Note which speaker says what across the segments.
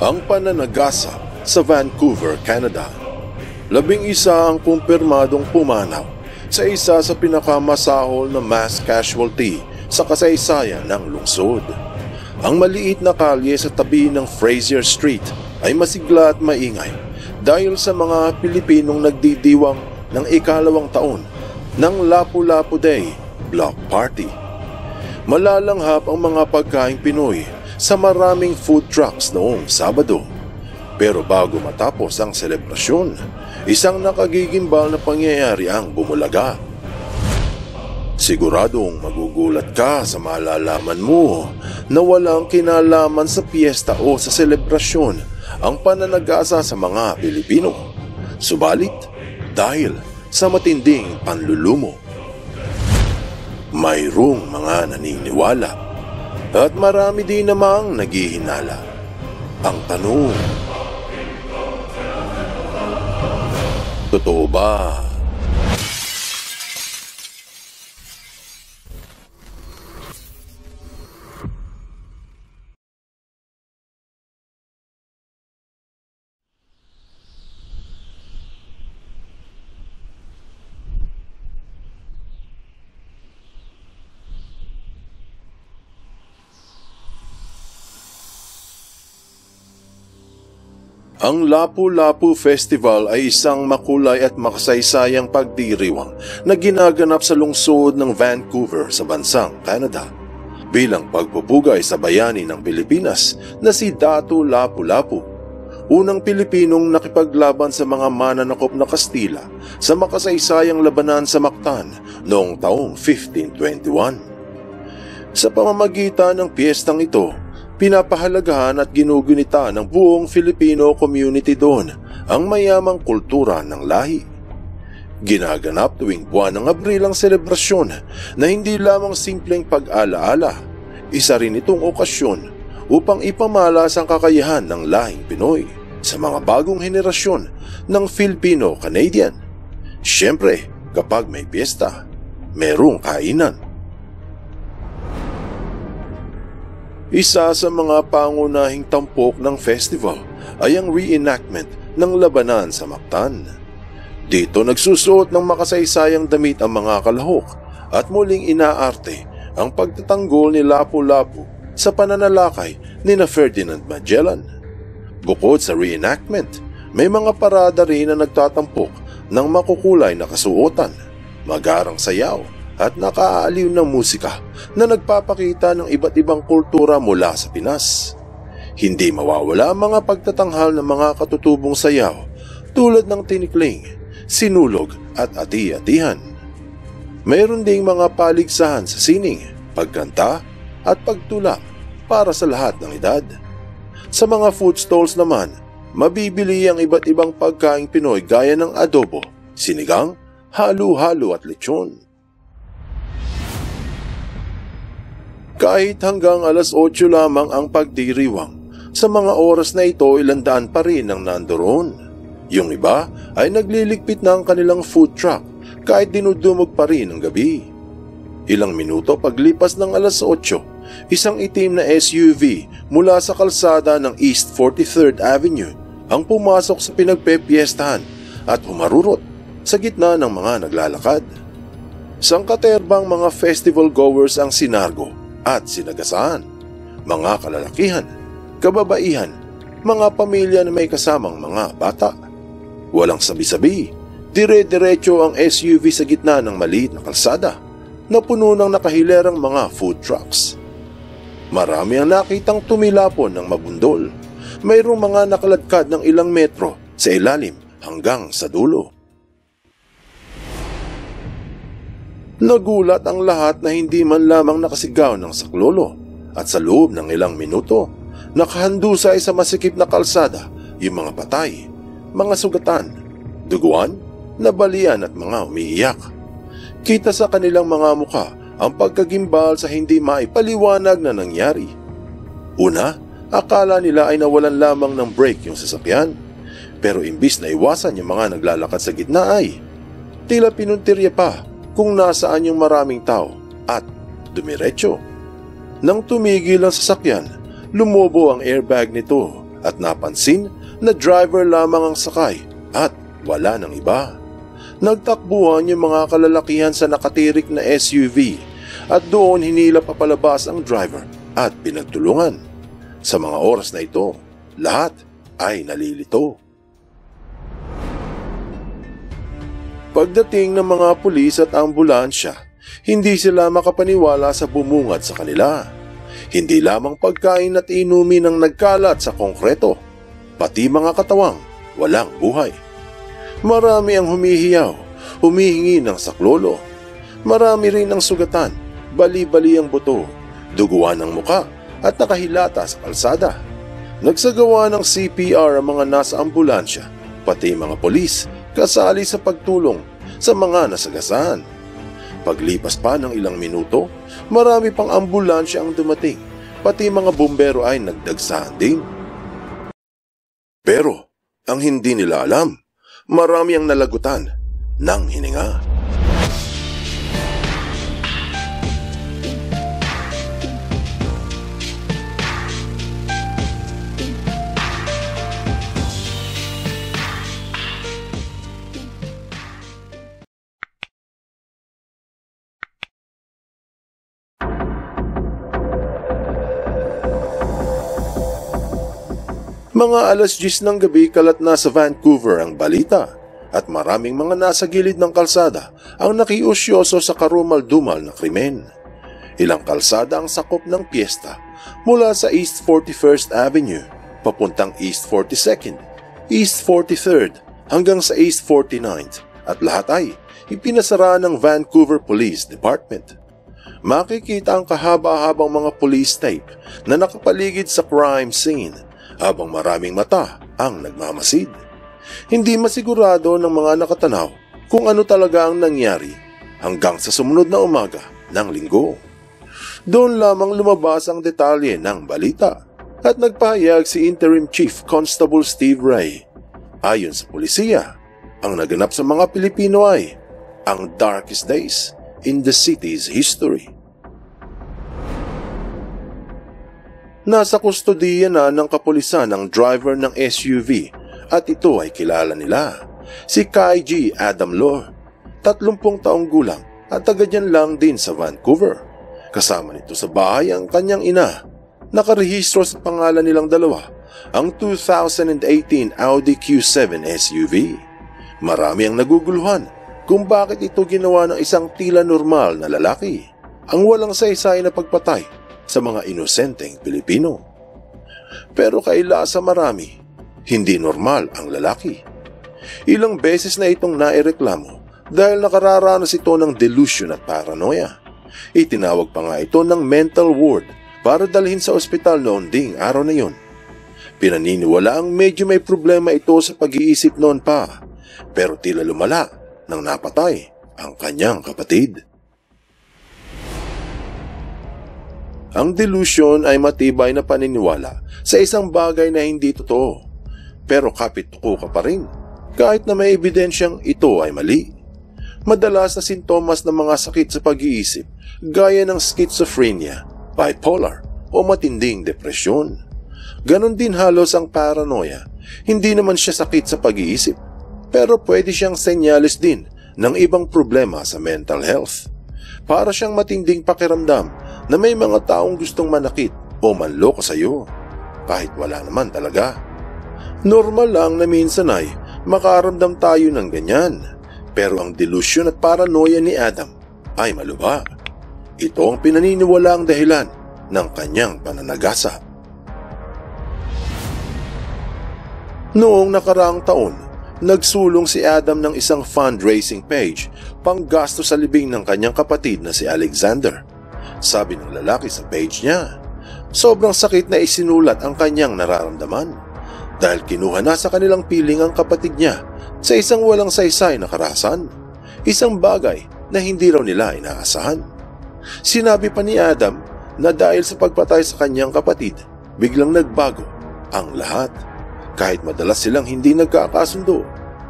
Speaker 1: Ang pananagasa sa Vancouver, Canada. 11 ang kumpirmadong pumanaw sa isa sa pinakamasahol na mass casualty sa kasaysayan ng lungsod. Ang maliit na kalye sa tabi ng Fraser Street ay masigla at maingay dahil sa mga Pilipinong nagdidiwang ng ikalawang taon ng Lapu-Lapu Day Block Party. Malalanghap ang mga pagkaing Pinoy sa maraming food trucks noong Sabado. Pero bago matapos ang selebrasyon, isang nakagigimbal na pangyayari ang bumulaga. Siguradong magugulat ka sa malalaman mo na walang kinalaman sa piyesta o sa selebrasyon ang pananagasa sa mga Pilipino. Subalit, dahil sa matinding panlulumo, mayroong mga naniniwala at marami din namang naghihinala. Ang tanong, totoo ba? Ang Lapu-Lapu Festival ay isang makulay at makasaysayang pagdiriwang na ginaganap sa lungsod ng Vancouver sa bansang Canada bilang pagpupugay sa bayani ng Pilipinas na si Datu Lapu-Lapu, unang Pilipinong nakipaglaban sa mga mananakop na Kastila sa makasaysayang labanan sa Mactan noong taong 1521. Sa pamamagitan ng piyestang ito, pinapahalagahan at ginugunita ng buong Filipino community doon ang mayamang kultura ng lahi. Ginaganap tuwing buwan ng Abril ang selebrasyon na hindi lamang simpleng pag-alaala, isa rin itong okasyon upang ipamalas ang kakayahan ng lahing Pinoy sa mga bagong henerasyon ng Filipino-Canadian. Siyempre, kapag may piyesta, merong kainan. Isa sa mga pangunahing tampok ng festival ay ang reenactment ng labanan sa Mactan. Dito nagsusuot ng makasaysayang damit ang mga kalahok at muling inaarte ang pagtatanggol ni Lapu-Lapu sa pananalakay ni Ferdinand Magellan. Bukod sa reenactment, may mga parada rin na nagtatampok ng makukulay na kasuotan, magarang sayaw at nakaaaliw ng musika na nagpapakita ng iba't ibang kultura mula sa Pinas. Hindi mawawala ang mga pagtatanghal ng mga katutubong sayaw tulad ng tinikling, sinulog at ati-atihan. Mayroon ding mga paligsahan sa sining, pagkanta at pagtulak para sa lahat ng edad. Sa mga food stalls naman, mabibili ang iba't ibang pagkaing Pinoy gaya ng adobo, sinigang, halo-halo at lechon. Kahit hanggang alas 8 lamang ang pagdiriwang, sa mga oras na ito ilandaan pa rin ang nandoroon. Yung iba ay nagliligpit ng kanilang food truck kahit dinudumog pa rin ang gabi. Ilang minuto paglipas ng alas 8, isang itim na SUV mula sa kalsada ng East 43rd Avenue ang pumasok sa pinagpepiestahan at humarurot sa gitna ng mga naglalakad. Sangkaterbang mga festival goers ang sinargo at sinagasaan, mga kalalakihan, kababaihan, mga pamilya na may kasamang mga bata. Walang sabi-sabi, dire-diretso ang SUV sa gitna ng maliit na kalsada na puno ng nakahilerang mga food trucks. Marami ang nakitang tumilapon ng mabundol. Mayroong mga nakaladkad ng ilang metro sa ilalim hanggang sa dulo. Nagulat ang lahat na hindi man lamang nakasigaw ng saklolo at sa loob ng ilang minuto, nakahandusay sa masikip na kalsada yung mga patay, mga sugatan, duguan, nabalian at mga umiiyak. Kita sa kanilang mga muka ang pagkagimbal sa hindi maipaliwanag na nangyari. Una, akala nila ay nawalan lamang ng brake yung sasakyan. Pero imbis na iwasan yung mga naglalakad sa gitna ay tila pinuntirya pa kung nasaan yung maraming tao at dumiretso. Nang tumigil ang sasakyan, lumobo ang airbag nito at napansin na driver lamang ang sakay at wala ng iba. Nagtakbuhan yung mga kalalakihan sa nakatirik na SUV at doon hinila papalabas ang driver at pinagtulungan. Sa mga oras na ito, lahat ay nalilito. Pagdating ng mga pulis at ambulansya, hindi sila makapaniwala sa bumungad sa kanila. Hindi lamang pagkain at inumin ang nagkalat sa konkreto, pati mga katawang walang buhay. Marami ang humihiyaw, humihingi ng saklolo. Marami rin ang sugatan, bali-bali ang buto, duguan ng muka at nakahilata sa kalsada. Nagsagawa ng CPR ang mga nasa ambulansya, pati mga polis, kasali sa pagtulong sa mga nasagasaan. Paglipas pa ng ilang minuto, marami pang ambulansya ang dumating, pati mga bumbero ay nagdagsahan din. Pero ang hindi nila alam, marami ang nalagutan ng hininga. Mga alas 10 ng gabi kalat na sa Vancouver ang balita at maraming mga nasa gilid ng kalsada ang nakiusyoso sa karumal-dumal na krimen. Ilang kalsada ang sakop ng piyesta mula sa East 41st Avenue papuntang East 42nd, East 43rd hanggang sa East 49th at lahat ay ipinasara ng Vancouver Police Department. Makikita ang kahaba-habang mga police tape na nakapaligid sa crime scene habang maraming mata ang nagmamasid. Hindi masigurado ng mga nakatanaw kung ano talaga ang nangyari hanggang sa sumunod na umaga ng Linggo. Doon lamang lumabas ang detalye ng balita at nagpahayag si Interim Chief Constable Steve Ray. Ayon sa pulisiya, ang naganap sa mga Pilipino ay ang darkest days in the city's history. Nasa kustodiya na ng kapulisan ang driver ng SUV at ito ay kilala nila, si Kai G. Adam Law, 30 taong gulang at taga dyan lang din sa Vancouver. Kasama nito sa bahay ang kanyang ina. Nakarehistro sa pangalan nilang dalawa ang 2018 Audi Q7 SUV. Marami ang naguguluhan kung bakit ito ginawa ng isang tila normal na lalaki, ang walang saysay na pagpatay sa mga inosenteng Pilipino. Pero kaila sa marami, hindi normal ang lalaki. Ilang beses na itong naireklamo dahil nakararanas ito ng delusion at paranoia. Itinawag pa nga ito ng mental ward para dalhin sa ospital noon ding araw na yon. Pinaniniwala ang medyo may problema ito sa pag-iisip noon pa, pero tila lumala nang napatay ang kanyang kapatid. Ang delusion ay matibay na paniniwala sa isang bagay na hindi totoo, pero kapit-tuko ka pa rin kahit na may ebidensyang ito ay mali. Madalas na sintomas ng mga sakit sa pag-iisip gaya ng schizophrenia, bipolar o matinding depresyon. Ganon din halos ang paranoia. Hindi naman siya sakit sa pag-iisip, pero pwede siyang senyales din ng ibang problema sa mental health. Para siyang matinding pakiramdam na may mga taong gustong manakit o manloko sa iyo, kahit wala naman talaga. Normal lang na minsan ay makaramdam tayo ng ganyan, pero ang delusion at paranoia ni Adam ay malubha. Ito ang pinaniniwalaang dahilan ng kanyang pananagasa. Noong nakaraang taon, nagsulong si Adam ng isang fundraising page panggasto sa libing ng kanyang kapatid na si Alexander. Sabi ng lalaki sa page niya, sobrang sakit na isinulat ang kanyang nararamdaman dahil kinuha na sa kanilang piling ang kapatid niya sa isang walang saysay na karahasan, isang bagay na hindi raw nila inaasahan. Sinabi pa ni Adam na dahil sa pagpatay sa kanyang kapatid, biglang nagbago ang lahat. Kahit madalas silang hindi nagkakasundo,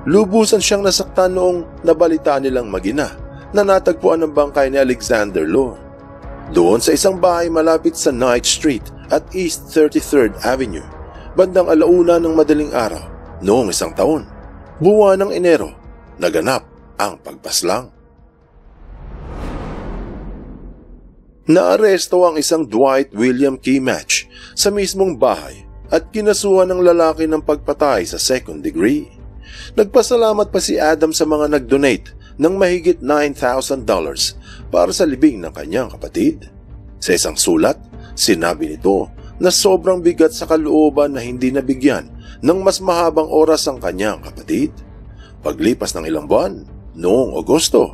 Speaker 1: lubusan siyang nasaktan noong nabalitaan nilang mag-ina na natagpuan ng bangkay ni Alexander Law doon sa isang bahay malapit sa Knight Street at East 33rd Avenue, bandang 1:00 ng madaling araw noong isang taon, buwan ng Enero, naganap ang pagpaslang. Naaresto ang isang Dwight William Key Match sa mismong bahay at kinasuhan ng lalaki ng pagpatay sa second degree. Nagpasalamat pa si Adam sa mga nag-donate ng mahigit $9,000 para sa libing ng kanyang kapatid. Sa isang sulat, sinabi nito na sobrang bigat sa kalooban na hindi nabigyan ng mas mahabang oras ang kanyang kapatid. Paglipas ng ilang buwan, noong Agosto,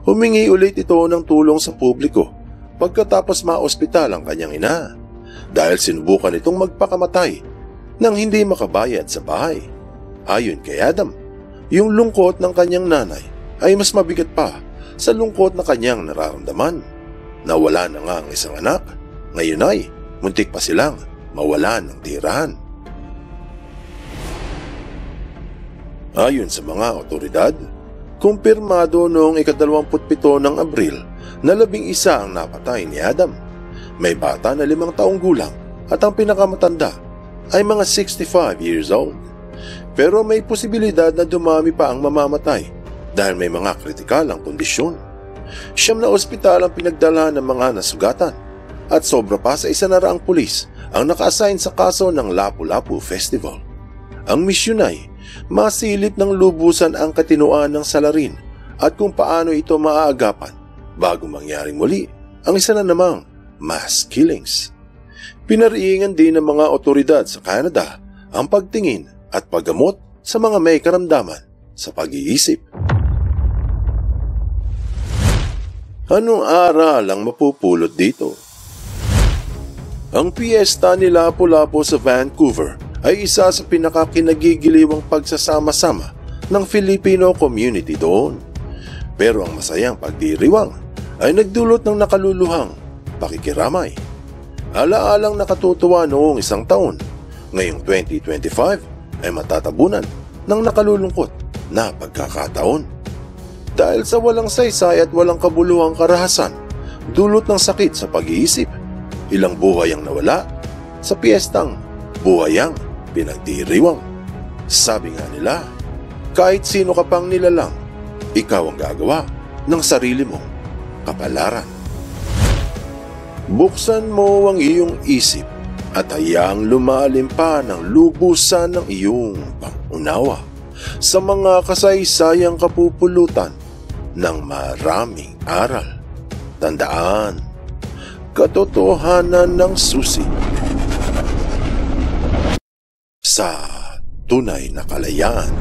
Speaker 1: humingi ulit ito ng tulong sa publiko pagkatapos ma-ospital ang kanyang ina dahil sinubukan itong magpakamatay nang hindi makabayad sa bahay. Ayon kay Adam, yung lungkot ng kanyang nanay ay mas mabigat pa sa lungkot na kanyang nararamdaman. Nawala na nga ang isang anak, ngayon ay muntik pa silang mawalan ng tirahan. Ayon sa mga otoridad, kumpirmado noong 27 ng Abril na 11 ang napatay ni Adam. May bata na 5 taong gulang at ang pinakamatanda ay mga 65 years old. Pero may posibilidad na dumami pa ang mamamatay dahil may mga kritikal ang kondisyon. 9 na ospital ang pinagdalhan ng mga nasugatan at sobra pa sa 100 pulis ang naka-assign sa kaso ng Lapu-Lapu Festival. Ang misyon ay masilip ng lubusan ang katinoan ng salarin at kung paano ito maaagapan bago mangyaring muli ang isa na namang mass killings. Pinariingan din ng mga otoridad sa Canada ang pagtingin at paggamot sa mga may karamdaman sa pag-iisip. Anong aral ang mapupulot dito? Ang piyesta ni Lapu-Lapu sa Vancouver ay isa sa pinakakinagigiliwang pagsasama-sama ng Filipino community doon. Pero ang masayang pagdiriwang ay nagdulot ng nakaluluhang pakikiramay. Alaalang nakatutuwa noong isang taon, ngayong 2025 ay matatabunan ng nakalulungkot na pagkakataon. Dahil sa walang saysay at walang kabuluhang karahasan, dulot ng sakit sa pag-iisip, ilang buhay ang nawala sa piyestang buhay ang pinagdiriwang. Sabi nga nila, kahit sino ka pang nilalang, ikaw ang gagawa ng sarili mong kapalaran. Buksan mo ang iyong isip at hayaang lumalim pa ng lubusan ng iyong pangunawa sa mga kasaysayang kapupulutan ng maraming aral. Tandaan, katotohanan ng susi sa tunay na kalayaan.